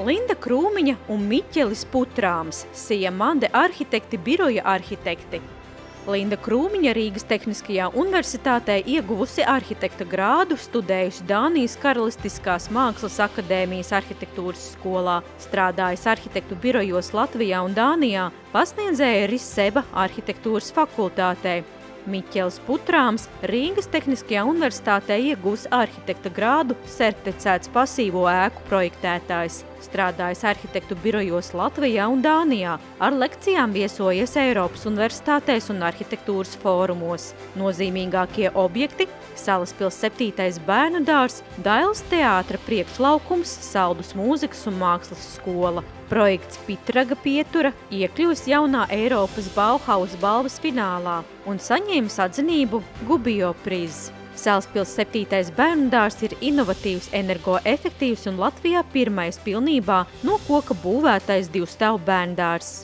Linda Krūmiņa un Miķelis Putrāms, Siemande arhitekti biroja arhitekti. Linda Krūmiņa Rīgas Tehniskajā universitātē ieguvusi arhitekta grādu, studējusi Dānijas Karalistiskās Mākslas akadēmijas arhitektūras skolā, strādājusi arhitektu birojos Latvijā un Dānijā, pasniedzēja arī Seba arhitektūras fakultātē. Miķelis Putrāms Rīgas Tehniskajā universitātē ieguvis arhitekta grādu, certificēts pasīvo ēku projektētājs, strādājis arhitektu birojos Latvijā un Dānijā, ar lekcijām viesojies Eiropas universitātēs un arhitektūras fórumos. Nozīmīgākie objekti – Salaspils 7. bērnu dārzs, Dailes teātra priekšlaukums, Saldus mūzikas un mākslas skola. Projekts Pitraga pietura iekļuvis jaunā Eiropas Bauhaus balvas finālā un saņēmis atzinību Gubbio priz. Salaspils 7. bērnu dārzs ir inovatīvs, energoefektīvs un Latvijā pirmais pilnībā no koka būvētais divstāvu bērnu dārzs.